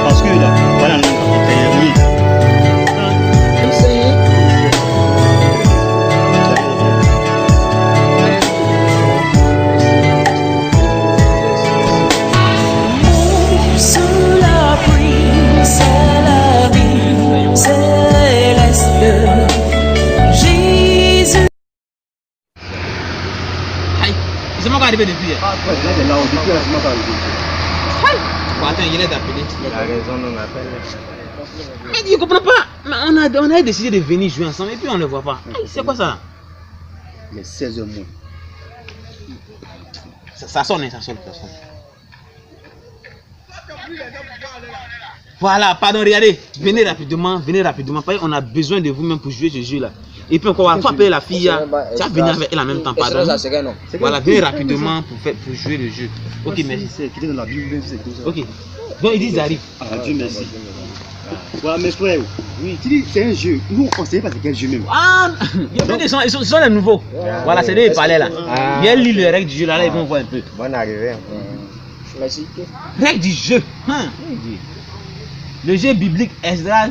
Parce que là, voilà, sous la pluie, c'est la vie céleste. Jésus. Aïe, c'est moi qui arrivé depuis. ah, ouais, là, c'est là, depuis là, c'est moi qui arrive. Bon, attends, il est d'appeler. Il a raison, on m'appelle. Je comprends pas. Mais on a décidé de venir jouer ensemble et puis on ne le voit pas. Aïe, c'est quoi ça? Les 16 mois. Ça sonne, ça sonne. Voilà, pardon, regardez. Venez rapidement. On a besoin de vous même pour jouer ce jeu-là. Et puis encore, il faut appeler la fille. Tu vas venir avec elle en même temps, pardon. Voilà, venez rapidement pour jouer le jeu. Ok, merci. C'est qui est dans la Bible, c'est tout ça. Ok. Donc ils disent ils arrivent. Ah, Dieu merci. Voilà, mes frères. Oui, tu dis c'est un jeu. Nous, on ne sait pas c'est quel jeu même. Ah, ils sont les nouveaux. Voilà, c'est eux qui parlaient là. Viens lire les règles du jeu là, ils vont voir un peu. Bonne arrivée. Merci. Règles du jeu. Le jeu biblique Esdras.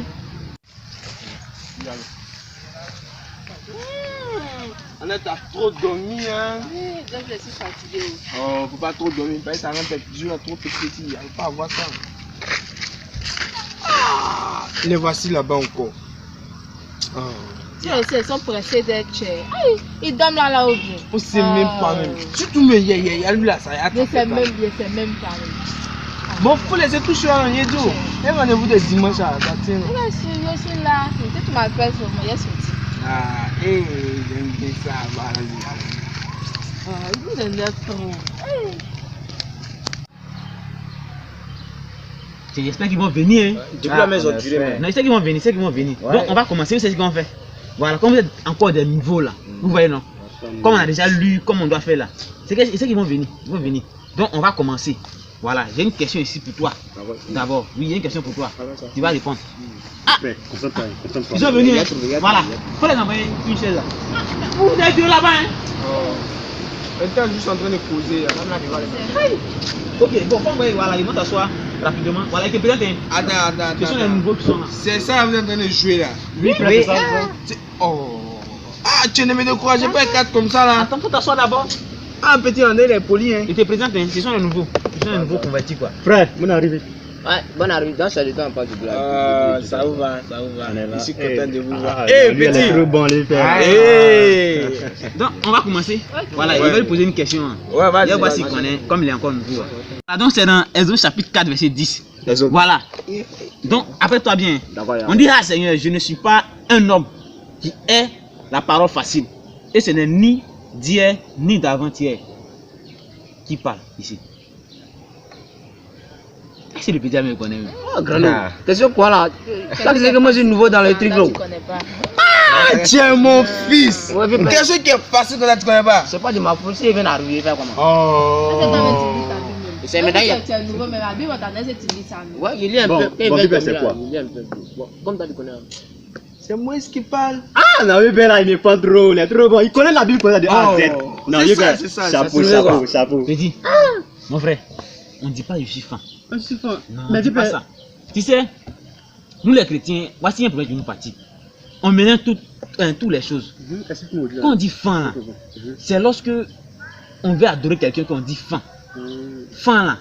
On est trop dormi, hein. Oui, donc je suis fatiguée. Oh, faut pas trop dormir, parce que ça rend trop petit, il ne faut pas avoir ça. Ah, les voici là-bas encore. Oh. Ils sont pressés d'être chers. Ils dorment là-haut. On ne sait même pas même. Surtout le yé, lui là, ça y a Je sais même pas. Bon, il faut laisser tout sur un yédo. Et rendez-vous de dimanche à la date. Je suis là. Tu m'appelles sur moi, je suis sorti. Ah, j'aime bien ça, Vous êtes trop. J'espère qu'ils vont venir. Depuis la maison durée, mais. Non, je sais qu'ils vont venir. Donc on va commencer, vous savez ce qu'on fait. Voilà, comme vous êtes encore des niveaux là, vous voyez non? Comme on a déjà lu, comme on doit faire là. Je sais qu'ils vont venir. Donc on va commencer. Voilà, j'ai une question ici pour toi. D'abord, oui, il y a une question pour toi. Tu vas répondre. Ah, ils sont venus. Voilà, il faut les envoyer une chaise là. Vous êtes deux là-bas, hein? On est juste en train de causer. Ok, bon, voilà, ils vont s'asseoir rapidement. Voilà, ils te présentent. Attends. Ce sont les nouveaux qui sont là. C'est ça, vous êtes en train de jouer là. Oui. Oh. Ah, tu ne me décourages pas, 4 comme ça là. Attends, faut t'asseoir d'abord. Ah, petit, on est les polis, hein. Ils te présentent, ce sont les nouveaux. Ce sont les nouveaux convertis quoi. Frère, mon arrivée. Ouais, bonne arrivée. Dans ce temps, pas du blague. Ah, ça vous va. Je suis content de vous voir. Petit. Trop bon, les frères. Donc, on va commencer. Voilà, il va lui poser une question. Ouais, vas-y. Il va voir s'il connaît, comme il est encore nouveau. Donc, c'est dans Exode chapitre 4, verset 10. Voilà. Donc, appelle-toi bien. On dit, ah Seigneur, je ne suis pas un homme qui est la parole facile. Et ce n'est ni d'hier, ni d'avant-hier qui parle ici. Est-ce que le petit me connaît? Oh, grand homme. Question quoi là? Ça c'est que moi je suis nouveau dans le truc là. Tu connais pas. Ah, tiens mon fils. Question qui est facile que tu ne connais pas. C'est pas de ma faute, si il vient d'arriver, faire comment? Oh. C'est médaille. Tu es nouveau, mais la Bible, tu dis ça. Ouais, il lit un peu. C'est quoi? Il lit un peu. Comme tu connais. C'est moi qui parle. Ah, non, mais là, il n'est pas drôle, il est trop bon. Il connaît la Bible de A à Z. Non, c'est ça. Chapeau. Petit, mon frère, on ne dit pas je suis fan. Je suis fan. Non, mais dis pas ça. Tu sais, nous les chrétiens, voici un problème d'une partie. On mélange toutes les choses. Quand on dit fan, c'est lorsque on veut adorer quelqu'un qu'on dit fan. Fan là,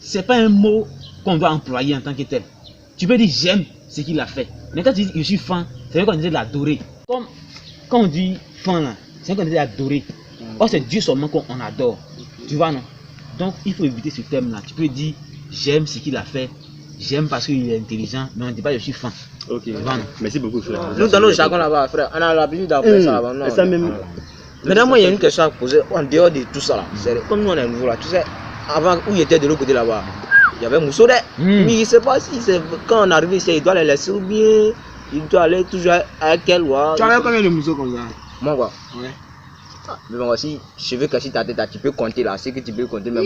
c'est pas un mot qu'on doit employer en tant que tel. Tu peux dire j'aime ce qu'il a fait. Mais quand tu dis je suis fan, c'est qu'on dit de l'adorer. Comme quand on dit fan là, c'est qu'on dit l'adorer. Or c'est Dieu seulement qu'on adore. Tu vois non? Donc il faut éviter ce thème là. Tu peux dire j'aime ce qu'il a fait. J'aime parce qu'il est intelligent, mais on ne dit pas je suis fan. Ok, merci beaucoup frère. Nous dans nos jargons là-bas, frère, on a l'habitude d'appeler ça là-bas. Ça même. Maintenant, moi, il y a une question à poser en dehors de tout ça là. Comme nous on est nouveau là, tu sais, avant où il était de l'autre côté là-bas, il y avait Moussoudé. Mais il ne sait pas si c'est quand on arrive ici, il doit les laisser ou bien il doit aller toujours avec elle. Tu avais combien de mousseaux comme ça? Moi quoi? Ouais. Mais bon, si je veux casser ta tête, là, tu peux compter là. C'est que tu peux compter même.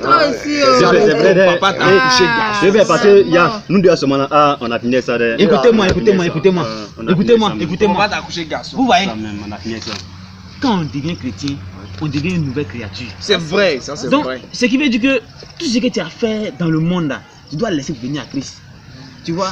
Toi aussi. C'est vrai, Papa t'a couché garçon. c'est vrai, parce que nous deux à ce moment-là, on a fini ça. Écoutez-moi. Papa t'a couché garçon. Vous voyez, On a fini ça. quand on devient chrétien, on devient une nouvelle créature. C'est vrai, ça c'est Donc, vrai. ce qui veut dire que tout ce que tu as fait dans le monde là, tu dois laisser venir à Christ. Tu vois,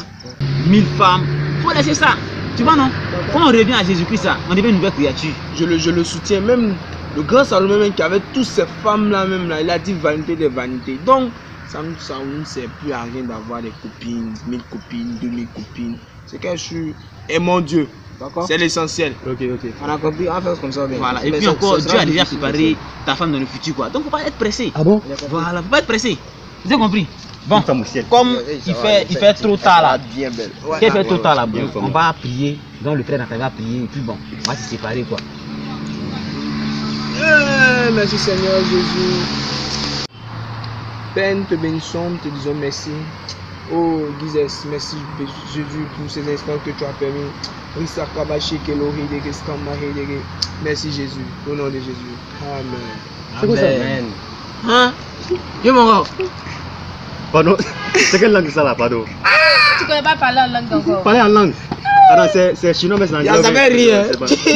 1000 femmes, faut laisser ça. Tu vois, non? Quand on revient à Jésus-Christ, là, on devient une nouvelle créature. Je le soutiens. Même le grand Salomon même qui avait toutes ces femmes là même là, il a dit vanité des vanités. Donc ça ne sert plus à rien d'avoir des copines, 1000 copines, 2000 copines. C'est que je suis aimant Dieu. D'accord. C'est l'essentiel. Ok. On a compris, on va faire comme ça. Voilà, et Mais puis ça- encore, ça Dieu sera a déjà difficile, préparé ta femme dans le futur, quoi. Donc, faut pas être pressé. Ah bon? Voilà, faut pas être pressé. Vous avez compris? Bon, Femme au ciel. comme Oui, il ça fait, va, il fait trop tard là. bien belle. Quand il fait trop tard là, bien bon, on formé. va prier. Donc, le frère Nathalie va prier, et puis bon, on va se séparer, quoi. Merci Seigneur Jésus. Père, nous te bénissons, nous te disons merci. Oh Jesus, merci Jésus pour ces instants que tu as permis. Merci Jésus, au nom de Jésus. Amen. C'est quoi ça? Hein? Yo, mon gars. Pardon. C'est quelle langue ça là, pardon? Tu connais pas parler en langue encore. Parler en langue. Alors c'est chinois mais c'est en Il y a jamais rien.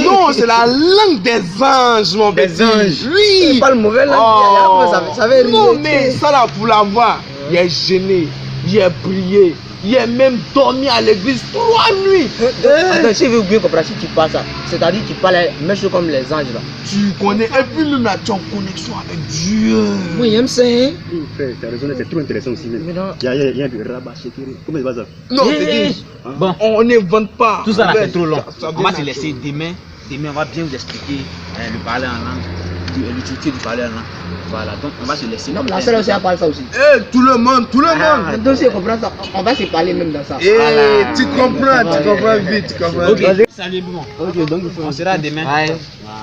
Non, c'est la langue des anges, mon Des petit. anges. Oui. C'est pas le mauvais là. Oh. Ça veut rire. Non, mais ça là pour l'avoir, il est gêné, il est prié, il est même dormi à l'église 3 nuits. Attends, si je veux bien comprendre, si tu parles ça, c'est-à-dire tu parles même chose comme les anges là. Tu connais, et puis même là, tu es en connexion avec Dieu. Oui, j'aime ça. Hein? Frère, tu as raison, c'est trop intéressant aussi. Mais non. Il y a du rabat, chéri. Comment c'est pas ça? Non, Eh, c'est eh, dit, Bon, on n'invente pas. tout ça là Ouais, fait trop long. ça On vient va se naturel. laisser demain. Demain, on va bien vous expliquer le parler en langue, l'utilité du parler en langue. Voilà, donc on va se laisser. Non, mais la seule aussi, elle parle ça aussi. Eh, tout le monde. Donc, si on comprend ça, on va se parler même dans ça. Eh, Voilà. tu comprends vite, tu comprends Ok, vite. salut, bon. Ok, donc il faut. On sera demain. Ouais. Voilà.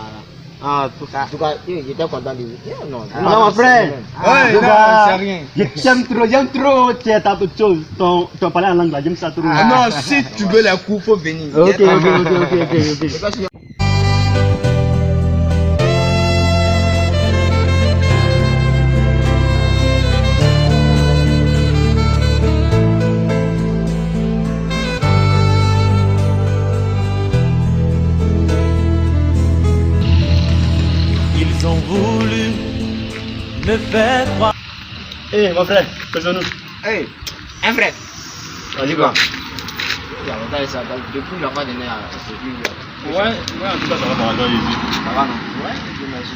En tout cas, j'étais content de vous. Non, Non, mon frère. Ouais, non, c'est rien. J'aime trop ta toute chose. Ton parler en langue là, j'aime ça trop. Ah non, si tu veux les coups, faut venir. Ok. Ils ont voulu me faire croire. Eh, mon frère, faisons-nous. Hey, un frère. Vas-y, quoi. Il y a longtemps ça, depuis la fin d'année, c'est plus. Ouais, en tout cas, ça va par rapport ici. Ça va, non? Ouais, Dieu merci.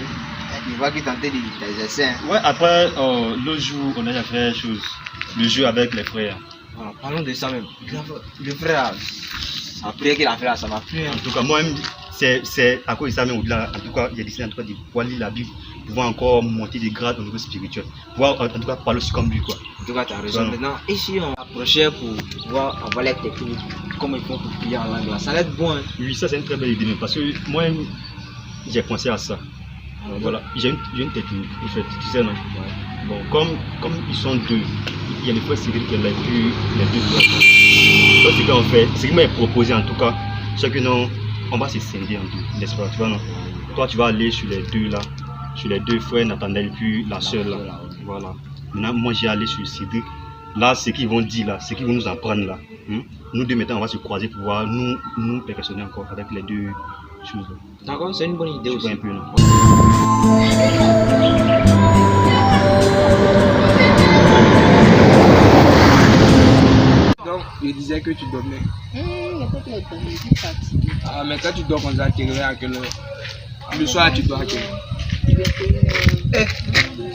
Il voit qu'il tentait des essais. Hein. Ouais, après, l'autre jour, on a déjà fait chose. Le jeu avec les frères. Voilà, parlons de ça même. Le frère, la prière qu'il a fait là, ça m'a plu. Hein. En tout cas, moi-même, c'est à cause de ça, même au-delà, en tout cas, il y a décidé en tout cas de pouvoir lire la Bible, pouvoir encore monter des grades au niveau spirituel, pouvoir en tout cas parler aussi comme lui, quoi. En tout cas, tu as raison. Voilà. Maintenant, ici, on approchait pour voir avoir les techniques, comment ils font pour prier en langue. Là. Ça va être bon. Hein. Oui, ça c'est une très belle idée, parce que moi, j'ai pensé à ça. Voilà, j'ai une technique, en fait, tu sais, non? Bon, comme ils sont deux, il y a les frères Cyril qui est là, et puis les deux frères. Donc, ce qu'on fait, ce qui m'a proposé en tout cas, c'est que non, on va se scinder en deux, n'est-ce pas, tu vois, non? Toi, tu vas aller sur les deux là, sur les deux frères, Nathanaël, puis la sœur là. Voilà. Maintenant, moi, j'ai allé sur Cédric. Là, ce qu'ils vont dire là, ce qu'ils vont nous apprendre là. Nous deux, maintenant, on va se croiser pour pouvoir nous perfectionner encore avec les deux choses. D'accord, c'est une bonne idée Tu aussi. vois un peu, non? Donc, il disait que tu dormais. Il y a peut-être les données, je suis fatiguée. Ah, mais quand tu dors comme ça, tu réveilles à quelle heure? Le soir, tu dors à quelle heure? Il est payé,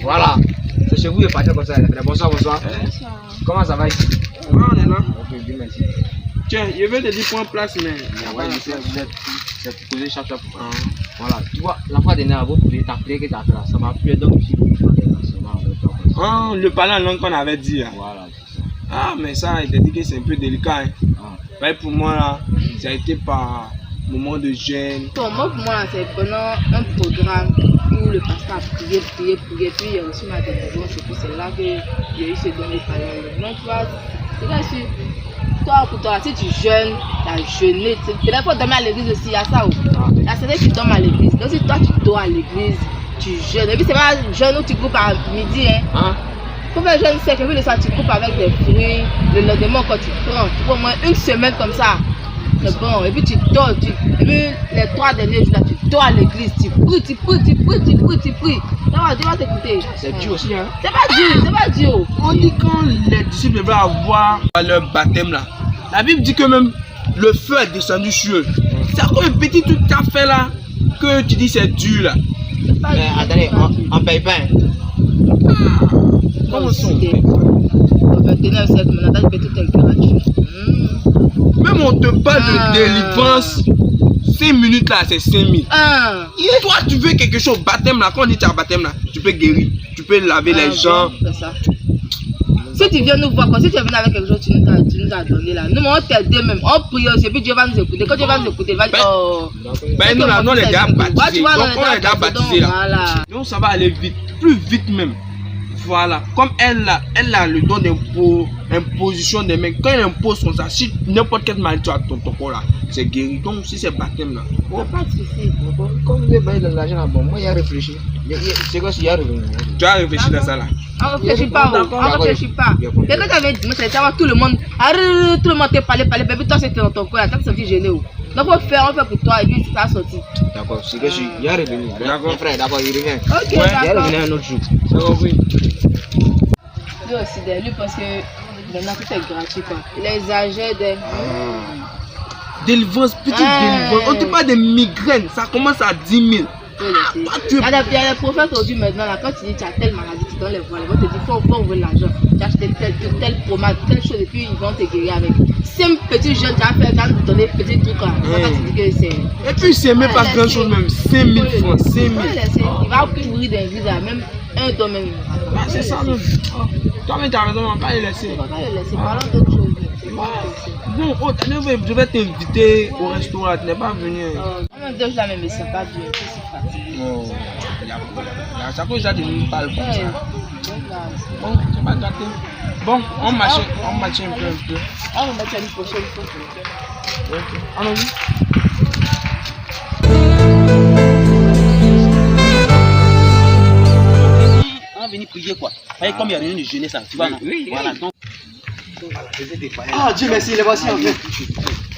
Voilà. C'est chez vous, il partait comme ça. Les frères. Bonsoir, bonsoir. bonsoir. Comment ça va ici? Ouais, on est là. Ok, Dieu merci. Tiens, je vais te dire prends place, mais. Ouais, je sais, vous êtes posé chaque fois pour Voilà. Tu vois, la fois dernière, vous pouvez t'appeler que tu as fait là. Ça m'a plu, donc je suis Ah, le parler en langue qu'on avait dit. Hein. Voilà, c'est ça. Ah, mais ça, il t'a dit que c'est un peu délicat. Hein. Ah. Ouais, pour moi, là, ça a été par moment de gêne. Bon, moi, pour moi, c'est pendant un programme où le pasteur a prié, puis il a reçu ma décision. C'est là que j'ai eu ce don de parler. Donc, tu vois, c'est là que pour toi, si tu jeûnes, tu as jeûné. Il faut dormir à l'église aussi, il y a ça. La semaine, tu dormes à l'église. Donc, si toi, tu dors à l'église, tu jeûnes. Et puis, c'est pas jeûne où tu coupes à midi. Faut faire jeûne sec, et puis le soir, tu coupes avec des fruits. Le lendemain, quand tu prends au moins une semaine comme ça. C'est bon. Et puis, tu dors. Et puis, les 3 derniers jours, là, tu dors à l'église. Tu pries. Dieu va t'écouter. C'est dur aussi, hein. C'est pas dur. On dit quand les disciples veulent avoir leur baptême là, la Bible dit que même le feu est descendu sur eux. C'est encore un petit truc que tu as fait là que tu dis c'est dur là. Mais attendez, on paye pas. Comment sont Au 29 siècle, maintenant, tout est gratuit. Même on te parle de délivrance, 5 minutes là, c'est 5000. Toi, tu veux quelque chose, baptême là, quand on dit tu as baptême là, tu peux guérir, tu peux laver les gens. C'est ça. Si tu viens nous voir, si tu es venu avec quelque chose, tu nous as donné là. Nous, on t'aider même, on prie aussi, et puis Dieu va nous écouter. Quand Dieu va nous écouter, il va dire, oh. Ben nous là, nous on est déjà baptisés. Donc on est déjà baptisés là. Voilà. Donc ça va aller vite, plus vite même. Voilà, comme elle a le don d'imposition des mains. Quand elle impose comme ça, si n'importe quelle maladie à ton corps là, c'est guéri. Donc si c'est baptême là. Pas de soucis. Comme vous avez payé de l'argent là, bon, moi il a réfléchi. C'est quoi s'il y a revenu? Tu as réfléchi dans ça là. On réfléchit pas, on réfléchit pas. Mais quand tu avais dit, c'est savoir tout le monde, tout le monde te parlé, mais puis toi c'était dans ton corps, t'as senti gêné. Donc on fait pour toi et puis ça a sorti. D'accord, c'est que il y a revenu. D'accord, frère, d'accord, il revient. Ok, Il y a d'accord. revenu un autre jour. Oui. Lui aussi, lui parce que maintenant tout est gratuit quoi. Il exagère des. Délivrance, petite délivrance. On ne dit pas des migraines, ça commence à 10 000. Il y a des prophètes aujourd'hui maintenant, là, quand tu dis tu as telle maladie, tu donnes les voix, ils vont te dire faut ouvrir l'argent, tu as acheté telle pommade, telle chose et puis ils vont te guérir avec. 5 petits jeunes, tu as donné petits trucs là, ça va te dire que c'est. Et puis c'est même pas grand chose même, 5 000 francs, 5 000. Il va pourrir des vies là, même un don même. C'est ça même. Toi-même tu as raison, on va pas les laisser. On va pas les laisser, parlons d'autre chose. Bon, je vais t'inviter au restaurant, tu n'es pas venu. Même deux jours là même, c'est pas dur, c'est si fatigué. À chaque fois, tu ne parles pas. Ouais. Bon, c'est pas gâté. Bon, on marche un peu. On va mettre une prochaine fois. Ok, allons-y. On va venir prier quoi. Comme il y a rien de jeûner ça, tu vois non? Oui. Voilà, donc. Ah, Dieu merci, les voici en fait.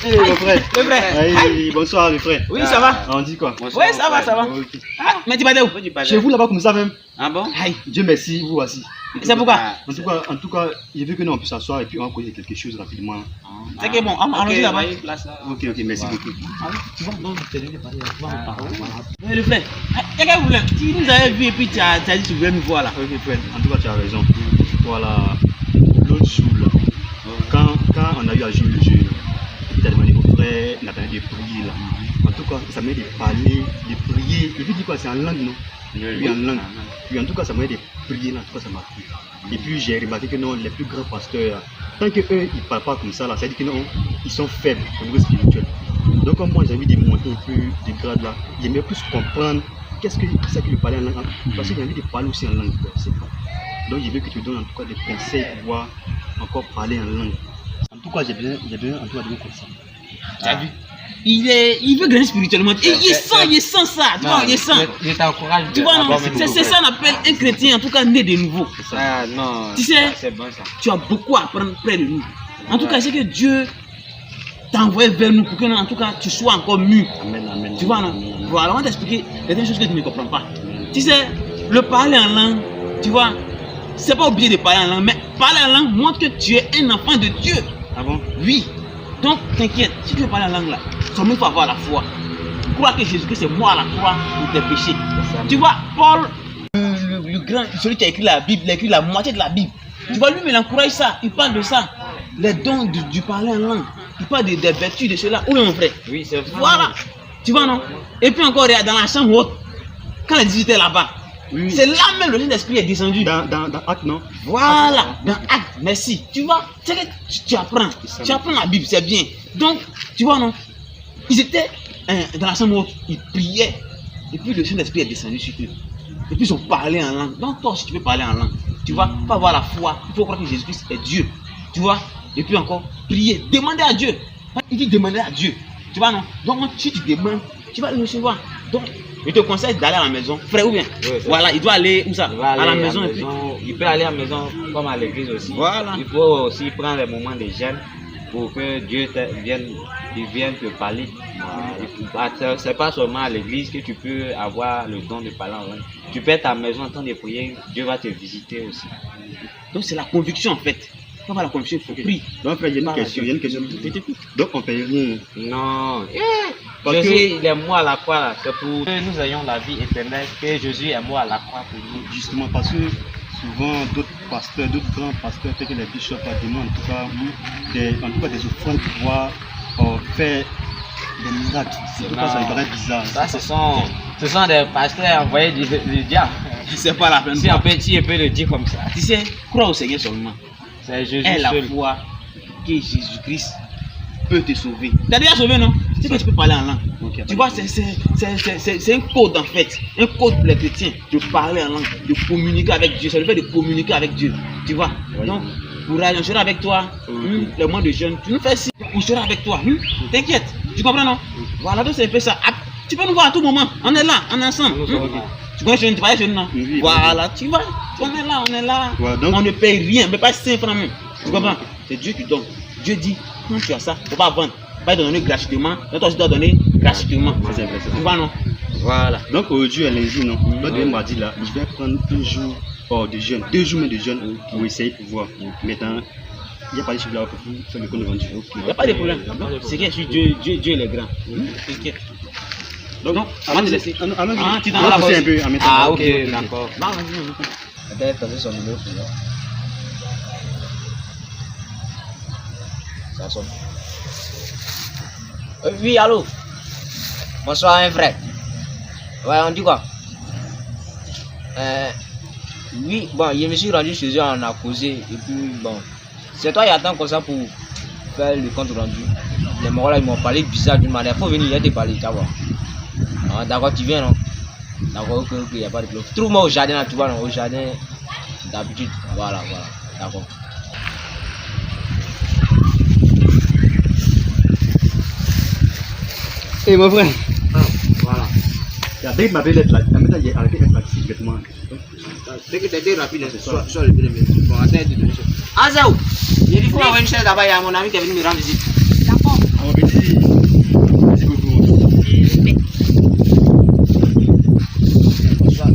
Eh, mon frère. Le frère. Hey, bonsoir, mes frères. Oui, ça va. On dit quoi? Oui, ça va, ça va. Ok. Ah, mais tu vas où? Chez vous là-bas comme ça même. Ah bon? Aïe, Dieu merci, vous voici. C'est pourquoi? En tout cas, il veut que nous on puisse s'asseoir et puis on va causer quelque chose rapidement. C'est que bon, allons-y là-bas. Ok, merci beaucoup. Tu vois, donc je t'ai donné parler. Mais le frère, qu'est-ce que vous voulez? Tu nous avais vu et puis tu as dit que tu voulais nous voir là. Ok, frère, en tout cas, tu as raison. Voilà, l'autre jour là, quand on a eu à jouer le jeu, il t'a demandé au frère Nathanaël de prier là. En tout cas, ça m'a dit de parler, de prier. Il veut dire quoi? C'est en langue, non? Oui, en langue. Puis en tout cas, ça m'a dit de prier là. En tout cas, ça m'a plu. Et puis j'ai remarqué que non, les plus grands pasteurs, tant qu'eux ils ne parlent pas comme ça, là, ça veut dire que non, ils sont faibles au niveau spirituel. Donc comme moi j'ai envie de monter un peu de grade là, j'aimerais plus comprendre qu'est-ce que c'est que de parler en langue. Parce que j'ai envie de parler aussi en langue. C'est pas. Donc je veux que tu me donnes en tout cas des conseils pour pouvoir encore parler en langue. En tout cas, j'ai besoin en tout cas de vos conseils. Tu as vu? Il veut grandir spirituellement. Il sent ça, tu vois, il sent. Je t'encourage. Tu vois, non, c'est ça qu'on appelle un chrétien, en tout cas né de nouveau. Ah non. Tu sais, c'est bon ça. tu as beaucoup à apprendre près de nous. En tout cas, c'est que Dieu t'a envoyé vers nous pour que, en tout cas, tu sois encore mûr. Amen. Tu vois, non? Voilà, on va t'expliquer des choses que tu ne comprends pas. Tu sais, le parler en langue, tu vois, c'est pas oublier de parler en langue, mais parler en langue montre que tu es un enfant de Dieu. Ah bon? Oui. Donc, t'inquiète, si tu veux parler en langue là, seulement il faut avoir la foi. Crois que Jésus-Christ est mort à la croix pour tes péchés. Tu vois, Paul, le grand, celui qui a écrit la Bible, il a écrit la moitié de la Bible. Tu vois, lui, il encourage ça, il parle de ça. Les dons du parler en langue. Il parle des vertus de cela. Oui, mon frère. Oui, c'est vrai. Voilà. Tu vois, non? Et puis encore, dans la chambre haute, quand les 18 étaient là-bas, Oui. c'est là même le Saint-Esprit est descendu. Dans Acte, non? Voilà, dans Acte, merci. Tu vois, c'est que tu apprends la Bible, c'est bien. Donc, tu vois, non? Ils étaient dans la chambre haute, ils priaient. Et puis le Saint-Esprit est descendu sur eux. Et puis ils ont parlé en langue. Donc toi, si tu veux parler en langue, tu vois, pas avoir la foi, il faut croire que Jésus-Christ est Dieu. Tu vois, Et puis encore, prier, demander à Dieu. Il dit demander à Dieu. Tu vois, non? Donc, si tu demandes, tu vas le recevoir. Donc, je te conseille d'aller à la maison, frère, ou bien. Oui, voilà, il doit aller où ça? À la maison. Et puis... Il peut aller à la maison comme à l'église aussi. Voilà. Il faut aussi prendre les moments de jeûne pour que Dieu vienne te parler. C'est pas seulement à l'église que tu peux avoir le don de parler en langue. Tu peux être à la maison en temps de prier, Dieu va te visiter aussi. Donc, c'est la conviction en fait. Quand on va la conviction, il faut prier. Donc, frère, il y a une question. Donc, on ne paye rien. Non. Parce que- Jésus, il est mort à la croix là. C'est pour que nous ayons la vie éternelle que Jésus est mort à la croix pour nous. Justement, parce que souvent, d'autres pasteurs, d'autres grands pasteurs, tels que les bishops, demandent en tout cas des offrandes pour pouvoir faire des miracles. En tout cas, ça me paraît bizarre. Ça, ce sont des pasteurs envoyés du diable. C'est pas la peine. Si on peut le dire comme ça. Tu sais, crois au Seigneur seulement. C'est Jésus Et la seul. foi que Jésus-Christ peut te sauver. T'as déjà sauvé, non? C'est que tu peux parler en langue. Ok, Tu vois, c'est un code en fait. Un code pour les chrétiens de parler en langue, de communiquer avec Dieu. C'est le fait de communiquer avec Dieu. Tu vois? Oui. Donc, pour aller, on sera avec toi. Le mois de jeûne, tu nous fais ci, on sera avec toi. T'inquiète. Tu comprends, non? Voilà, donc c'est un peu ça. Ah, tu peux nous voir à tout moment. On est là, on est ensemble. Tu connais jeûne, tu vas jeûne, non? Oui, Voilà, tu vois. On est là. Voilà, donc- On ne paye rien, mais pas 5 francs même. Tu comprends? C'est Dieu qui donne. Dieu dit, quand tu as ça, il ne faut pas vendre. Pas te donner gratuitement, mais toi aussi tu dois donner gratuitement. C'est vrai, c'est Tu vois, non? Voilà. Donc aujourd'hui est lundi, non? Donc demain mardi là, je vais prendre un jour de jeûne, 2 jours de jeûne pour essayer pour voir. Maintenant, il n'y a pas de chiffre là pour faire le compte rendu. Il n'y a pas de problème. C'est que Dieu il est grand. T'inquiète. Donc, avant de laisser. Tu tu t'en t'en vas vas un aussi. peu en même temps. Ah, ok, d'accord. Va, vas-y. Peut-être passer son numéro pour là. Ça sonne. Oui, allô. Bonsoir, un frère. Ouais, on dit quoi? Oui, bon, je me suis rendu chez eux, on a causé. Et puis, bon, c'est toi qui attends comme ça pour faire le compte rendu. Les morts là, ils m'ont parlé bizarre d'une manière. Faut venir, il te parler, tu vois. Ah, d'accord, tu viens, non? D'accord, ok, il n'y a pas de problème. Trouve-moi au jardin, là, tu vois, non, au jardin d'habitude. Voilà, d'accord. Et mon frère, Voilà. dès que ma belle est là, en même temps, j'ai arrêté d'être là secrètement. Dès que tu es rapide, sois le premier. Bon, attends, ah, Zao, il faut avoir une chaise là-bas, il y a mon ami qui est venu me rendre visite. D'accord. On va dire, merci beaucoup.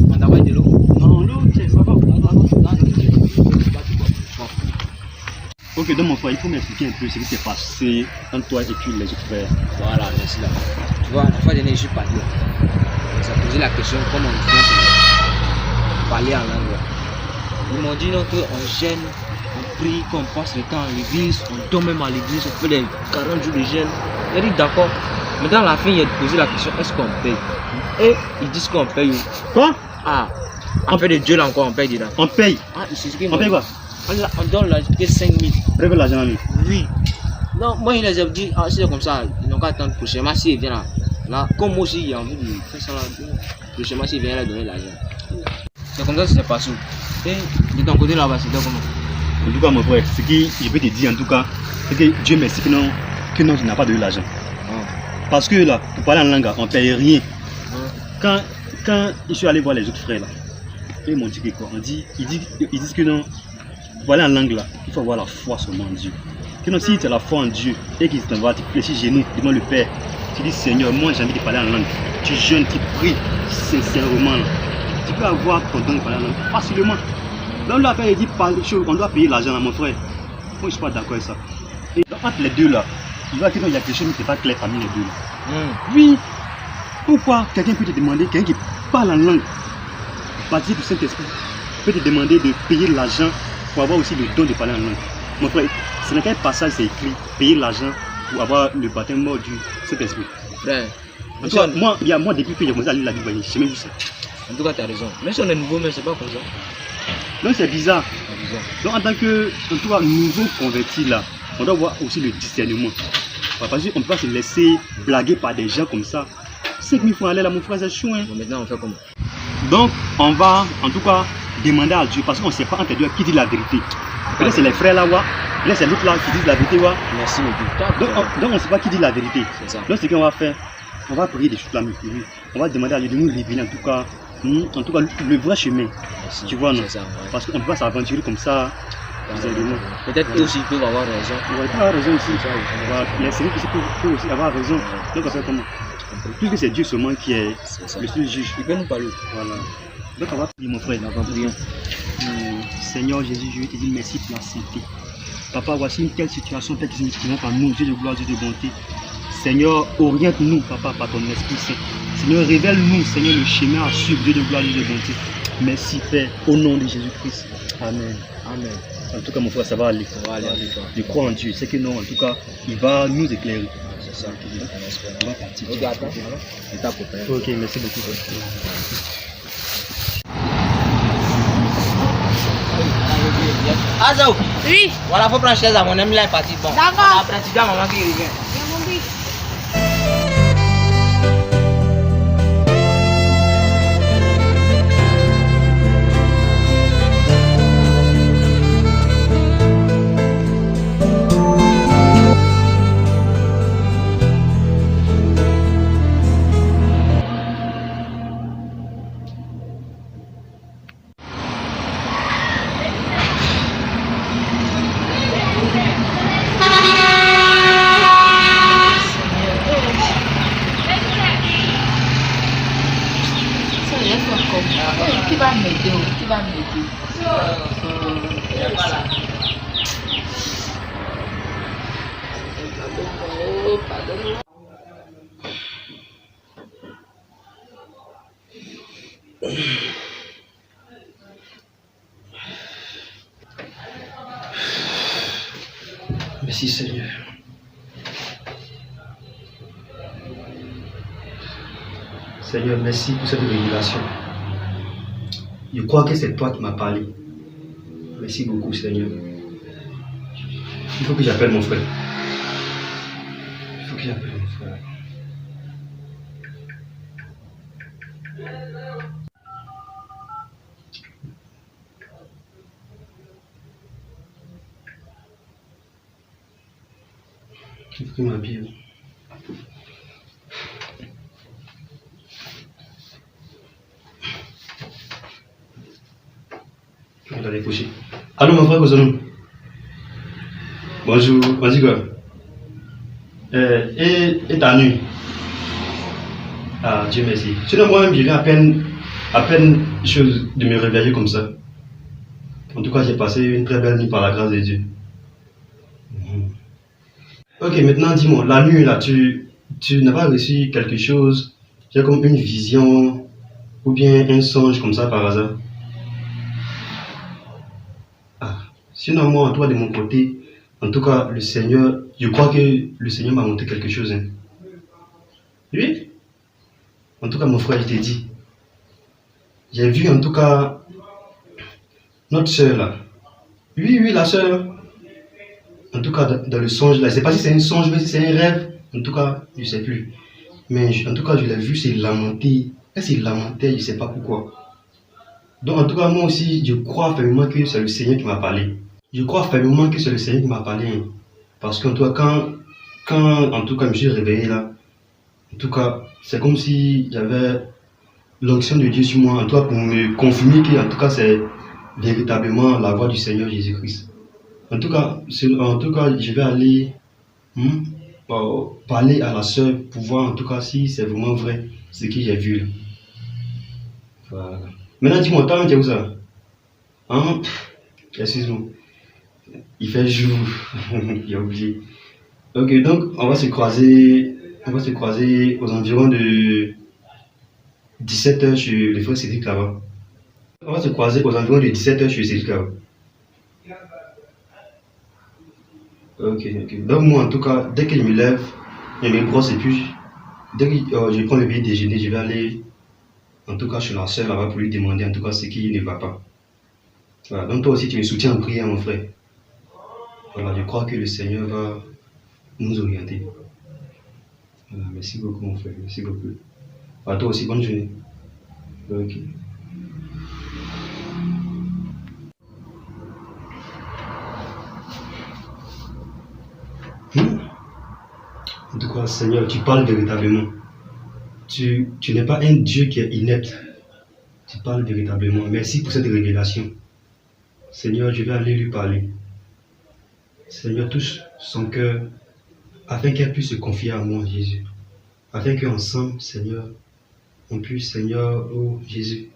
On t'a envoyé de l'eau. Non, l'eau, ça va. Ok, donc mon frère, il faut m'expliquer un peu ce qui s'est passé entre toi et puis les autres frères. Voilà, merci là. Tu vois, la fois dernière, je suis parti. Ça posait la question comment on fait parler en langue. Ils m'ont dit non, qu'on gêne, on prie, qu'on passe le temps à l'église, on dort même à l'église, on fait les 40 jours de jeûne. J'ai dit d'accord. Mais dans la fin, il a posé la question est-ce qu'on paye? Et ils disent qu'on paye. Quoi? Ah, on fait de Dieu là encore, on paye dedans. On paye. Ah, c'est ce qu'ils On m'ont paye dit. quoi? On donne là, que 5 000. Préfère l'argent à lui. Oui. Non, moi, il les a dit, ah, c'est comme ça, ils n'ont qu'à attendre prochainement s'ils viennent là. Là, comme moi aussi, il a envie de faire ça là. Prochainement, s'ils viennent là, donner l'argent. C'est comme ça que c'est passé. Et de ton côté là-bas, c'était comment? En tout cas, mon frère, ce que je peux te dire en tout cas, c'est que Dieu merci que non, tu n'as pas donné l'argent. Parce que là, pour parler en langue, on ne paye rien. Quand je suis allé voir les autres frères là, ils m'ont dit que quoi? Ils disent que non, pour parler en langue là, il faut avoir la foi seulement en Dieu. Que non, si tu as la foi en Dieu et qu'il t'envoie, tu fléchis genoux devant le Père, tu dis Seigneur, moi j'ai envie de parler en langue. Tu jeûnes, tu pries sincèrement là. Tu peux avoir ton don de parler en langue facilement. Donc là, il dit on doit payer l'argent à mon frère. Moi je ne suis pas d'accord avec ça. Et donc, entre les deux là, il va qu'il y a quelque chose qui n'est pas clair parmi les deux là. Oui. Pourquoi quelqu'un peut te demander, quelqu'un qui parle en langue, baptisé du Saint-Esprit, peut te demander de payer l'argent pour avoir aussi le don de parler en langue? Mon frère, c'est dans quel passage c'est écrit payer l'argent pour avoir le baptême mort du Saint-Esprit? Frère, En tout cas, moi, depuis que j'ai commencé à lire la Bible, je n'ai jamais vu ça. en tout cas, tu as raison. Même si on est nouveau, mais c'est pas comme ça. Donc c'est bizarre. C'est bizarre. Donc en tant que, en tout cas, nouveau converti là, on doit avoir aussi le discernement. Parce qu'on ne peut pas se laisser blaguer par des gens comme ça. 5 000 francs aller là, mon frère, c'est chou, hein. Bon, maintenant, on fait comment? Donc, on va en tout cas demander à Dieu parce qu'on ne sait pas entre Dieu qui dit la vérité. Peut-être c'est les frères là-bas Là, c'est l'autre là qui dit la vérité. Ouais. Merci, mon Dieu. Donc, on ne sait pas qui dit la vérité. C'est ça. Donc, ce qu'on va faire, on va prier des choses là. On va demander à Dieu de nous révéler en tout cas le vrai chemin. Merci. Tu vois, non? C'est ça, ouais. Parce qu'on ne peut pas s'aventurer comme ça. Peut-être eux aussi peuvent avoir raison. On va pas avoir raison aussi. Les séries peuvent aussi avoir raison. Donc, on va faire comment? Puisque c'est Dieu seulement qui est le seul juge. Il peut nous parler. Voilà. Donc, on va prier, mon frère. On va prier. Seigneur Jésus, je te dis merci pour la santé. Papa, voici une telle situation, telle qui se à nous, Dieu de gloire, Dieu de bonté. Seigneur, oriente-nous, Papa, par ton Esprit Saint. Seigneur, révèle-nous, Seigneur, le chemin à suivre, Dieu de gloire, Dieu de bonté. Merci, Père, au nom de Jésus-Christ. Amen. Amen. En tout cas, mon frère, ça va aller. Ça va aller avec toi. Je crois en Dieu. C'est que non, en tout cas, il va nous éclairer. C'est ça. On va partir. Ok, attends. C'est ta copain. Ok, merci beaucoup. Azo, Oui, voilà, faut prendre chaise à mon ami là, est parti. Bon. D'accord. Après, tu dis à maman qui revient. j'ai compris. Ça, je vais faire comme qui va m'aider, qui va m'aider. Pardonne-moi. Merci Seigneur. Seigneur, merci pour cette révélation. Je crois que c'est toi qui m'as parlé. Merci beaucoup Seigneur. Il faut que j'appelle mon frère. Il faut que j'appelle mon frère. Il faut qu'il m'habille. On va aller coucher. Allô mon frère Kozonou. Bonjour, vas-y quoi. Et ta nuit? Ah, Dieu merci. Sinon moi-même je viens à peine chose de me réveiller comme ça. En tout cas j'ai passé une très belle nuit par la grâce de Dieu. Ok, maintenant dis-moi, la nuit là, tu n'as pas reçu quelque chose, j'ai comme une vision ou bien un songe comme ça par hasard? Ah, sinon moi, en tout cas de mon côté, en tout cas le Seigneur, je crois que le Seigneur m'a montré quelque chose. Hein. Oui? En tout cas mon frère, je t'ai dit, j'ai vu en tout cas notre soeur là. Oui, la soeur. En tout cas, dans le songe, là, je ne sais pas si c'est un songe, mais si c'est un rêve, en tout cas, je ne sais plus. Mais en tout cas, je l'ai vu, c'est lamenté. Elle s'est lamentée, je ne sais pas pourquoi. Donc, en tout cas, moi aussi, je crois fermement que c'est le Seigneur qui m'a parlé. Je crois fermement que c'est le Seigneur qui m'a parlé. Hein. Parce qu'en tout cas, quand en tout cas, je me suis réveillé là, en tout cas, c'est comme si j'avais l'onction de Dieu sur moi, en tout cas, pour me confirmer que, en tout cas, c'est véritablement la voix du Seigneur Jésus-Christ. En tout cas, je vais aller parler à la sœur pour voir en tout cas si c'est vraiment vrai ce que j'ai vu là. Voilà. Maintenant, dis-moi, t'as où ça? Hein? Excuse-moi. Il fait jour. J'ai oublié. Ok, donc on va se croiser aux environs de 17h chez le frère Cédric là-bas. On va se croiser aux environs de 17h chez Cédric là-bas. Ok. Donc moi en tout cas, dès que je me lève, je me brosse et puis dès que je prends le billet déjeuner, je vais aller en tout cas chez la soeur là-bas pour lui demander en tout cas ce qui ne va pas. Voilà, donc toi aussi tu me soutiens en prière mon frère. Voilà, je crois que le Seigneur va nous orienter. Voilà, merci beaucoup mon frère, merci beaucoup. À toi aussi, bonne journée. Ok. Oh Seigneur, tu parles véritablement. Tu n'es pas un Dieu qui est inepte. Tu parles véritablement. Merci pour cette révélation. Seigneur, je vais aller lui parler. Seigneur, touche son cœur afin qu'elle puisse se confier à moi, Jésus. Afin qu'ensemble, Seigneur, on puisse, Seigneur, oh Jésus,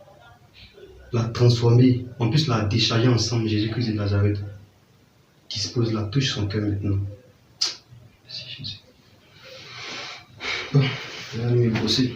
la transformer, on puisse la décharger ensemble, Jésus-Christ de Nazareth. Dispose-la, touche son cœur maintenant. Merci Jésus. Bon, je vais aller me brosser.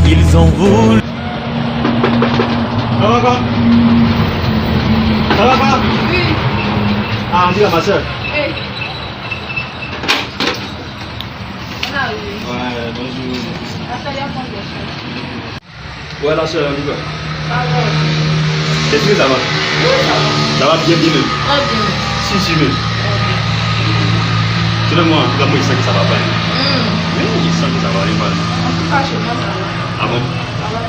Ils ont voulu. Ça va quoi? Ça va quoi? Oui. Ah, on dit à ma soeur. Hey. On a arrivé. Ouais, bonjour. Attends, il y a pas de choses. Ouais, la soeur, on dit quoi? Ça va aussi. Est-ce que ça va? Oui, ça va. Ça va bien, bien même. Très bien. Si, même. Selon moi, en tout cas, moi, il sent que ça va pas. Oui, il sent que ça va aller mal. En tout cas, chez moi, ça va. Ah bon? Ça va.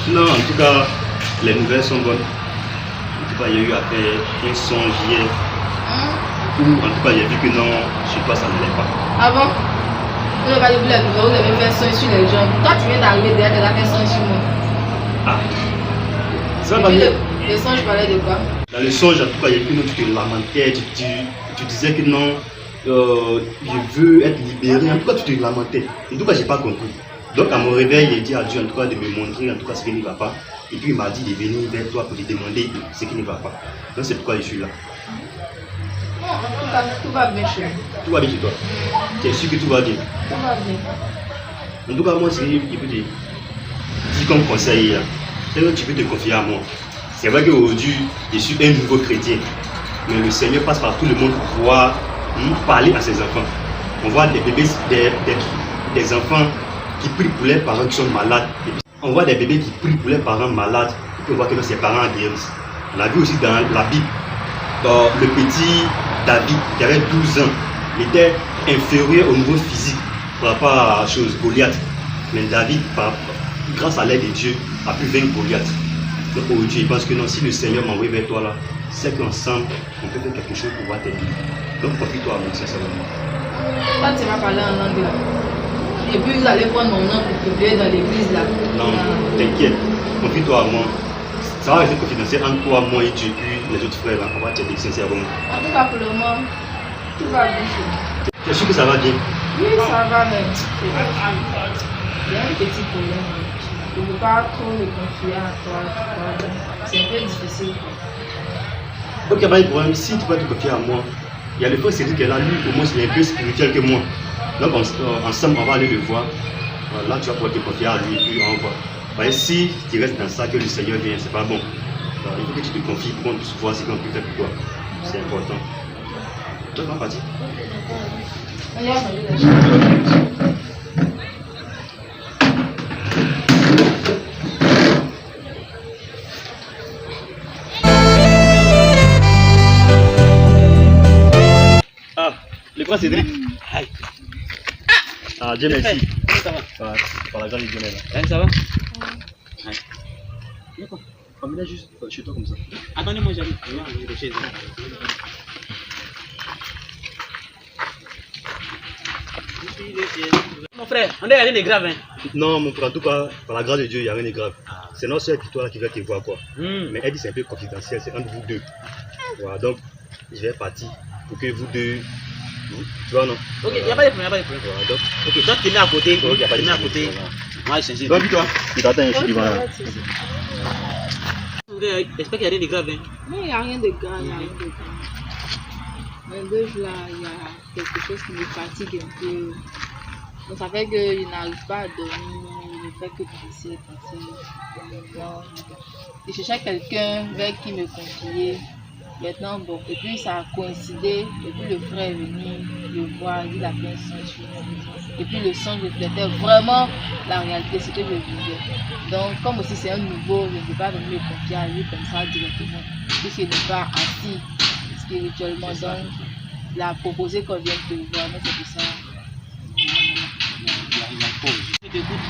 Non, en tout cas, les nouvelles sont bonnes. En tout cas, il y a eu à faire un songe hier. Où, en tout cas, j'ai vu que non, chez toi, ça ne l'est pas. Ah bon? Vous n'avez pas dit que vous avez fait son sur les gens. Toi, tu viens d'arriver derrière, tu as fait son sur moi. Ah. Ça Et va puis bien. le songe parlait de quoi? Dans le songe, en tout cas, il y a eu que non, tu te lamentais, tu disais que non, je veux être libéré. En tout cas, tu te lamentais. En tout cas, je n'ai pas compris. Donc, à mon réveil, j'ai dit à Dieu, en tout cas, de me montrer, en tout cas, ce qui ne va pas. Et puis, il m'a dit de venir vers toi pour te demander ce qui ne va pas. Donc, c'est pourquoi je suis là. Non, en tout cas, tout va bien chez moi. Tout va bien chez toi. Tu es sûr que tout va bien? Tout va bien. En tout cas, moi, c'est ce que je peux te dire comme conseil, c'est que tu peux te confier à moi. C'est vrai qu'aujourd'hui, je suis un nouveau chrétien. Mais le Seigneur passe par tout le monde pour pouvoir parler à ses enfants. On voit des bébés, des enfants qui prient pour leurs parents qui sont malades. On voit des bébés qui prient pour leurs parents malades. Et puis on voit que ses parents guérissent. On a vu aussi dans la Bible, le petit David qui avait 12 ans, il était inférieur au niveau physique par rapport à la chose, Goliath. Mais David, grâce à l'aide de Dieu, a pu vaincre Goliath. Donc aujourd'hui, je pense que non, si le Seigneur m'a envoyé vers toi là, c'est qu'ensemble, on peut faire quelque chose pour pouvoir t'aider. Donc confie-toi à moi, sincèrement. Quand tu m'as parlé en langue là, et puis vous allez prendre mon nom pour publier dans l'église là. Non, t'inquiète, confie-toi à moi. Ça va rester confidentiel entre toi, moi et Dieu, puis les autres frères là, on va t'aider sincèrement. En tout cas, pour le moment, tout va bien chez moi. Tu es sûr que ça va bien? Oui, ça va même. Il y a un petit problème. Je ne peux pas trop me confier à toi. C'est un peu difficile. Donc il n'y a pas de problème. Si tu peux te confier à moi, il y a le frère Cédric qui est là, lui au moins il est un peu spirituel que moi. Donc ensemble on va aller le voir. Là tu vas pouvoir te confier à lui et puis on va. Mais si tu restes dans ça, que le Seigneur vient, c'est pas bon. Il faut que tu te confies pour qu'on puisse voir ce qu'on peut faire pour toi. C'est important. Donc on va partir. Ah, le frère Cédric. Ah, Dieu merci. Ça va? Par la grâce de Dieu là. Ça va? Emmène-la juste chez toi comme ça. Attendez-moi, j'arrive. Je vais arriver chez eux. Mon frère, on est rien de grave, hein? Non, mon frère, en tout cas, par la grâce de Dieu, il n'y a rien de grave. C'est notre soeur Victoire qui va te voir, quoi. Mais elle dit que c'est un peu confidentiel, c'est entre vous deux. Voilà, donc, je vais partir pour que vous deux. Tu vois, non? Ok, il n'y a pas de problème, Voilà, donc, ok, toi tu te mets à côté. Ok, y a pas de tu te mets à problème. côté. Moi, je change. donc, Victoire, il t'attend ici devant là. J'espère qu'il n'y a rien de grave, hein? Non, il n'y a rien de grave, il n'y a rien de grave. Mais deux jours là, il y a quelque chose qui me fatigue un peu. Donc ça fait que je n'arrive pas à dormir, je ne fais que penser. Donc, je cherchais quelqu'un vers qui me confier. Maintenant, bon, et puis ça a coïncidé, et puis le frère est venu le voir, il a fait un songe sur moi. Et puis le songe reflétait vraiment la réalité, ce que je vivais. Donc, comme aussi c'est un nouveau, je ne peux pas venir me confier à lui comme ça directement, puisqu'il n'est pas assis spirituellement. Donc, il a proposé qu'on vienne te voir, mais c'est pour ça. Je t'écoute.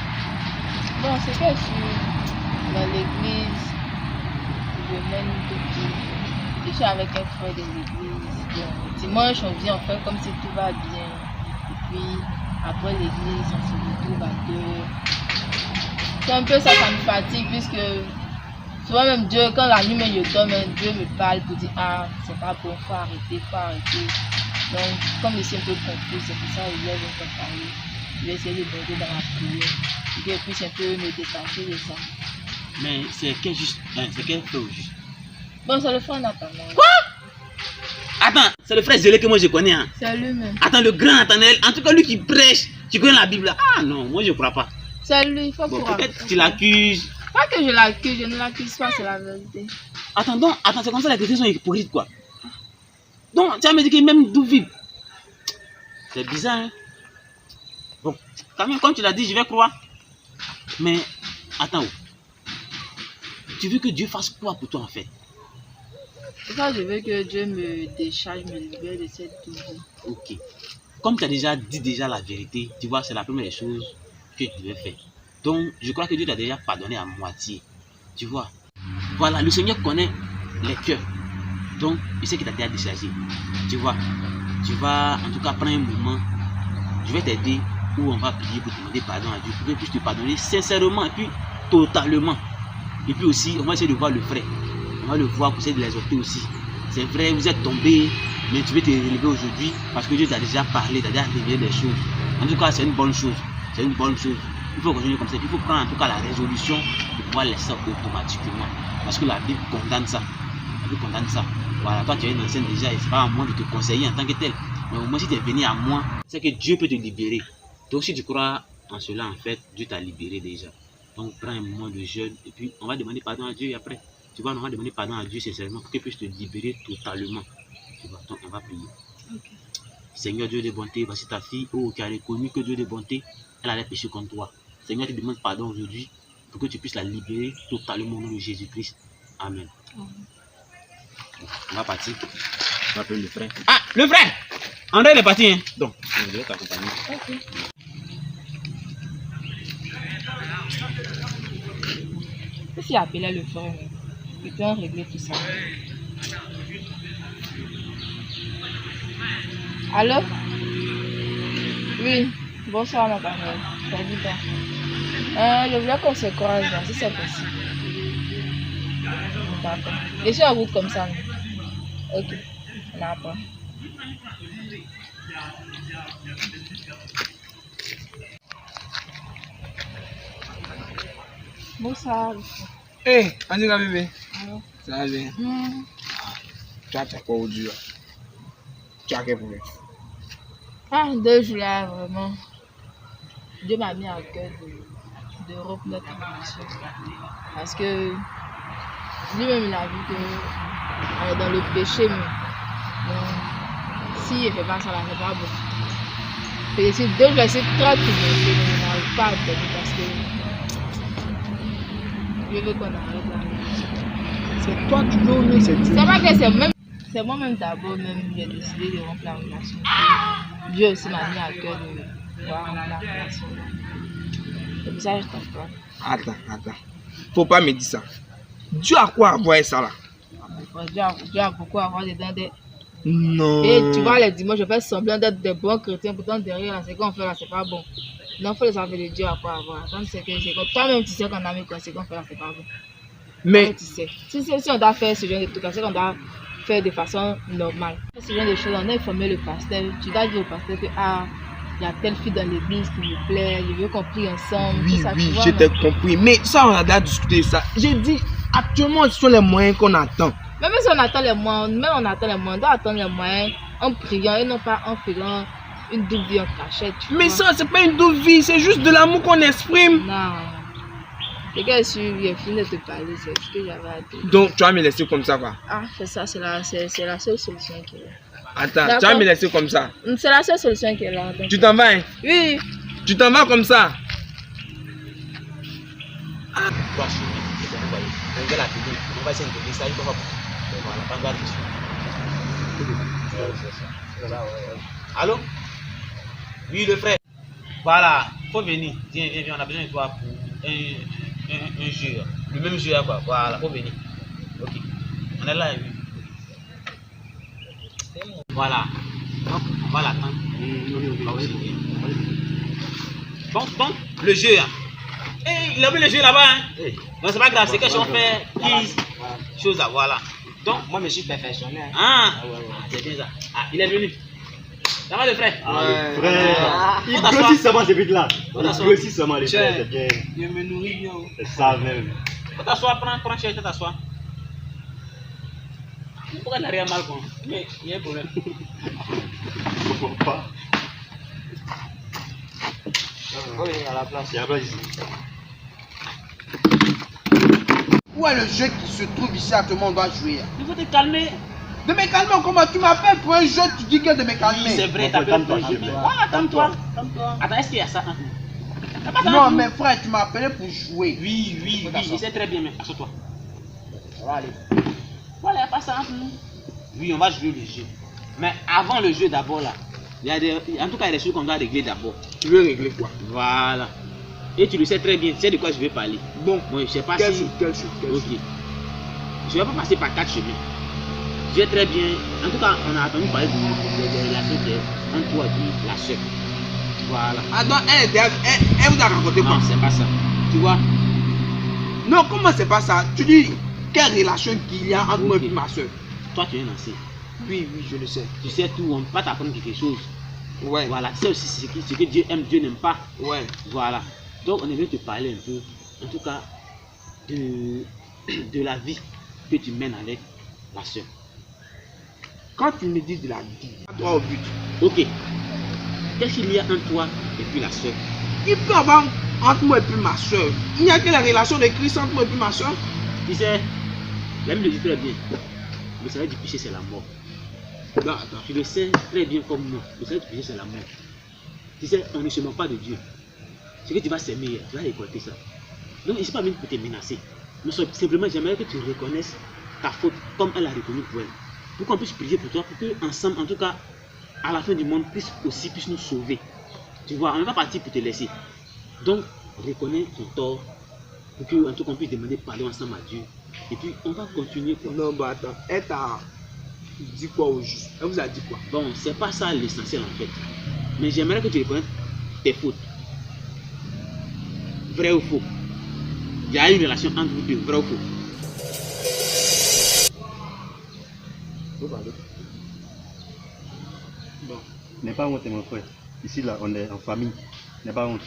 Bon, c'est que je suis dans l'église, je mène depuis. Je suis avec un frère de l'église. Bon, dimanche, on vient, on fait comme si tout va bien. Et puis, après l'église, on se retrouve à deux. C'est un peu ça, ça me fatigue, puisque souvent même Dieu, quand la nuit je dors, Dieu me parle pour dire, ah, c'est pas bon, faut arrêter, faut arrêter. Donc, comme je suis un peu confus, c'est pour ça que je vais venir parler. Je vais essayer de border dans la prière. Et puis, c'est un peu me détacher de ça. Mais c'est quel juste, c'est quel frère au juste? Bon, c'est le frère Nathanaël. Quoi? Attends, c'est le frère Zélé que moi je connais. Hein. C'est lui-même. Attends, le grand Nathanaël, en tout cas lui qui prêche, tu connais la Bible là? Ah non, moi je ne crois pas. C'est lui, il faut Bon, croire. peut-être tu l'accuses. Pas que je l'accuse, je ne l'accuse pas, c'est la vérité. Attends, c'est comme ça les chrétiens sont hypocrites quoi. Donc, tu vas me dire que même d'où vivre. C'est bizarre, hein? Bon, quand même, comme tu l'as dit, je vais croire. Mais, attends, tu veux que Dieu fasse quoi pour toi en fait? C'est ça, je veux que Dieu me décharge, me libère de cette double. Ok. Comme tu as déjà dit la vérité, tu vois, c'est la première chose que tu devais faire. Donc, je crois que Dieu t'a déjà pardonné à moitié. Tu vois. Voilà, le Seigneur connaît les cœurs. Donc, il sait qu'il t'a déjà déchargé. Tu vois. Tu vas, en tout cas, prendre un moment. Je vais t'aider où on va prier pour demander pardon à Dieu. Pour qu'il puisse te pardonner sincèrement et puis totalement. Et puis aussi, on va essayer de voir le frère. On va le voir pour essayer de l'exhorter aussi. C'est vrai, vous êtes tombé, mais tu veux te relever aujourd'hui parce que Dieu t'a déjà parlé, t'a déjà révélé des choses. En tout cas, c'est une bonne chose. C'est une bonne chose. Il faut continuer comme ça. Il faut prendre en tout cas la résolution de pouvoir laisser ça automatiquement. Parce que la Bible condamne ça. La Bible condamne ça. Voilà, toi tu es une ancienne déjà et c'est pas à moi de te conseiller en tant que tel. Mais au moins si tu es venu à moi, c'est que Dieu peut te libérer. Donc si tu crois en cela, en fait, Dieu t'a libéré déjà. Donc prends un moment de jeûne et puis on va demander pardon à Dieu et après. Tu vois, on va demander pardon à Dieu sincèrement pour qu'il puisse te libérer totalement. Tu vois, donc on va prier. Okay. Seigneur Dieu de bonté, voici ta fille qui a reconnu que Dieu de bonté, elle a péché contre toi. Seigneur, tu demandes pardon aujourd'hui pour que tu puisses la libérer totalement au nom de Jésus-Christ. Amen. On va partir. On va appeler le frère. Ah, le frère! André il est parti, hein? Donc, je vais t'accompagner. Ok. Si il appelait le frère, il peut en régler tout ça. Allô? Oui, bonsoir ma camarade. Ça dit pas. Je voulais qu'on se croise, si c'est possible. D'accord. Je suis en route comme ça. Non? Ok. D'accord. Bonsoir. Hé, Andika bébé. Alors? Ça va bien. Tu as quoi au dur? Tu as quel problème? Ah, 2 jours là, vraiment. Dieu m'a mis à cœur de reprendre la mission. Parce que lui-même, il a vu que on est dans le péché. Donc, s'il ne fait pas ça, là, c'est pas bon. Et c'est 2 jours, c'est très tout, mais je n'arrive pas à tenir parce que je veux qu'on arrête la mission. C'est toi qui veux ou bien c'est Dieu? C'est pas que c'est même. C'est moi-même d'abord, même, j'ai décidé de rompre la relation. Dieu aussi m'a mis à cœur de voir la relation. C'est pour ça que je t'en parle. Attends. Faut pas me dire ça. Dieu a quoi à voir ça là? Dieu a beaucoup à voir dedans. Non. Et tu vois, les dimanches, je fais semblant d'être des bons chrétiens, pourtant derrière, là, c'est qu'on fait là, c'est pas bon. Non, il faut les affaires de Dieu à quoi avoir. Attends, c'est que toi-même, tu sais qu'on a mis quoi, c'est qu'on fait là, c'est pas bon. Mais tu sais. Si on doit faire ce genre de trucs, c'est qu'on doit faire de façon normale. Ce genre de choses, on a informé le pasteur. Tu dois dire au pasteur que il y a telle fille dans l'église qui me plaît, je veux qu'on prie ensemble. oui, tout ça, oui, tu vois, je t'ai non? compris. Mais ça, on a déjà discuté de ça. J'ai dit, actuellement, ce sont les moyens qu'on attend. Même si on attend les moyens, on doit attendre les moyens en priant et non pas en faisant une double vie en cachette. Mais ça, c'est pas une double vie, c'est juste de l'amour qu'on exprime. Non. Les gars, j'ai fini de te parler, c'est ce que j'avais à dire. Donc tu vas me laisser comme ça quoi. Ah, c'est ça, c'est la seule solution qui est là. Attends, tu D'accord. vas me laisser comme ça. C'est la seule solution qui est là. Donc. Tu t'en vas hein? Oui. Tu t'en vas comme ça. Allô? Oui, le frère. Voilà, faut venir. Viens, viens, viens, on a besoin de toi pour un jeu. Le même jeu, quoi. Voilà, faut venir. Ok. On est là, oui. Voilà. Donc, on va l'attendre. Bon, le jeu. Hein. Il a mis le jeu là-bas. Hein. Non, c'est pas grave, c'est question fait 15 choses là, voilà. Donc, Moi, je suis perfectionné. ah, c'est bien ça. Ah, il est venu. Ça va le frère? Frère, il grossit seulement ces là. Il grossit seulement les frères, c'est bien. Je me nourris bien. C'est ça même. Faut t'asseoir, prends chaise, t'asseoir. Pourquoi il n'a rien mal quoi? Mais il y a un problème. Je comprends pas. À la place. Il y a pas ici. Où est le jeu qui se trouve ici à tout le monde doit jouer? Il faut te calmer. De me calmer, comment tu m'appelles pour un jeu, tu dis que de me Oui, calmer? c'est vrai, Bon, t'as bien calme-toi, compris. calme-toi. Voilà, calme-toi. Attends, est-ce qu'il y a ça entre nous? T'as pas ça Non, entre nous? mais frère, tu m'as appelé pour jouer. Oui, je sais très bien, mais assure-toi. On va aller. Voilà, il n'y a pas ça entre nous. Oui, on va jouer le jeu. Mais avant le jeu d'abord là, il y a en tout cas, il y a des choses qu'on doit régler d'abord. Tu veux régler quoi? Voilà. Et tu le sais très bien, tu sais de quoi je vais parler. Bon, Bon, je sais pas quelle si... chose, quelle chose, quelle Ok. chose? Je ne vais pas passer par 4 chemins. Je vais très bien. En tout cas, on a entendu parler de relations entre toi et la soeur. Voilà. Ah donc, elle vous a raconté quoi? Non, c'est pas ça. Tu vois? Non, comment c'est pas ça? Tu dis, quelle relation qu'il y a entre moi et ma soeur? Toi, tu es un ancien. Oui, je le sais. Tu sais tout, on ne peut pas t'apprendre quelque chose. Ouais, Voilà. Tu sais aussi ce que Dieu aime, Dieu n'aime pas. ouais. Voilà. Donc, on est venu te parler un peu, en tout cas, de la vie que tu mènes avec la soeur. Quand tu me dis de la vie, droit au but. Ok. Qu'est-ce qu'il y a entre toi et puis la soeur? Il peut y avoir entre moi et puis ma soeur. Il n'y a que la relation de Christ entre moi et puis ma soeur. Tu sais, la Bible le dit très bien. Le salaire du péché, c'est la mort. Non, attends. Tu le sais très bien comme nous. Le salaire du péché, c'est la mort. Tu sais, on ne se moque pas de Dieu. Ce que tu vas s'aimer, tu vas récolter ça. Donc, je ne suis pas venu pour te menacer. Mais simplement, j'aimerais que tu reconnaisses ta faute comme elle a reconnu pour elle. Pour qu'on puisse prier pour toi, pour qu'ensemble, en tout cas, à la fin du monde, puisse nous sauver. Tu vois, on n'est pas parti pour te laisser. Donc, reconnais ton tort, pour qu'en tout cas, on puisse demander pardon ensemble à Dieu. Et puis, on va continuer. Quoi. Non, bah attends. Elle t'a dit quoi au juste? Elle vous a dit quoi? Bon, c'est pas ça l'essentiel en fait. Mais j'aimerais que tu reconnaisses tes fautes. Vrai ou faux? Il y a une relation entre vous deux, vrai ou faux? Bon. N'est pas honte, mon frère. Ici, là, on est en famille. N'est pas honte.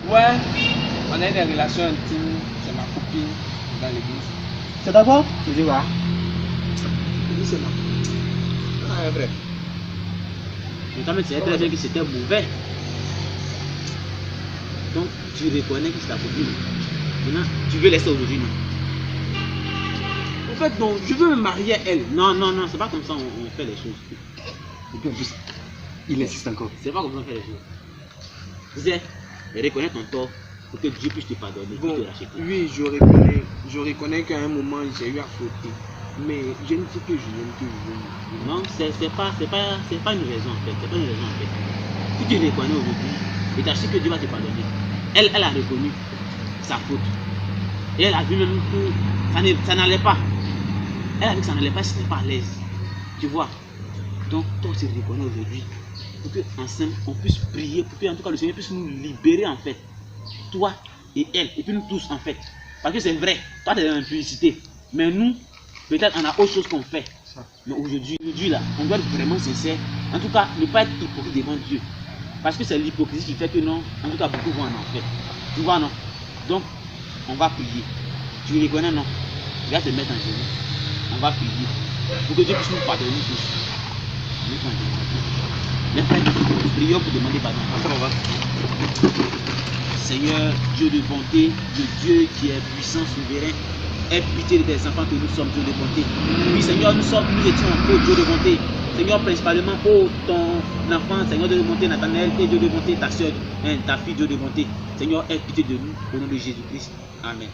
Ouais, on a des relations intimes. C'est ma copine dans l'église. C'est d'accord? Tu dis quoi? Je dis c'est ma. Ah, vrai. Mais quand même, tu sais très bien que c'était mauvais. Donc, tu reconnais que c'est ta copine. Maintenant, tu veux laisser aujourd'hui, non? En fait, non, je veux me marier à elle. Non, c'est pas comme ça on fait les choses. Et puis en plus, il insiste encore. C'est pas comme ça on fait les choses. Tu sais, reconnais ton tort pour que Dieu puisse te pardonner, Bon, te racheter. oui, je reconnais qu'à un moment j'ai eu à fauter. Mais je ne dis que je l'aime, que je l'aime. Non, c'est pas une raison en fait. C'est pas une raison en fait. Si tu reconnais aujourd'hui, et tu as su que Dieu va te pardonner, elle a reconnu sa faute. Et elle a vu même que ça n'allait pas. Elle a vu que ça n'allait pas, si n'était pas à l'aise. Tu vois. Donc, toi, tu reconnais aujourd'hui. Pour que ensemble, on puisse prier, pour que en tout cas le Seigneur puisse nous libérer en fait. Toi et elle, et puis nous tous en fait. Parce que c'est vrai, toi tu es dans l'impudicité. Mais nous, peut-être on a autre chose qu'on fait. Mais aujourd'hui là, on doit être vraiment sincère. En tout cas, ne pas être hypocrite devant Dieu. Parce que c'est l'hypocrisie qui fait que non, en tout cas beaucoup vont en enfer. Tu vois non? Donc, on va prier. Tu reconnais non? Je vais te mettre en genoux. On va prier. Pour que Dieu puisse nous pardonner tous. Les frères, prions pour demander pardon. Après, on va. Seigneur, Dieu de bonté, le Dieu qui est puissant, souverain, aie pitié de tes enfants que nous sommes, Dieu de bonté. Oui, Seigneur, nous étions encore Dieu de bonté. Seigneur, principalement pour ton enfant, Seigneur, Dieu de bonté, Nathanaël, et Dieu de bonté, ta soeur, ta fille, Dieu de bonté. Seigneur, aie pitié de nous, au nom de Jésus-Christ. Amen.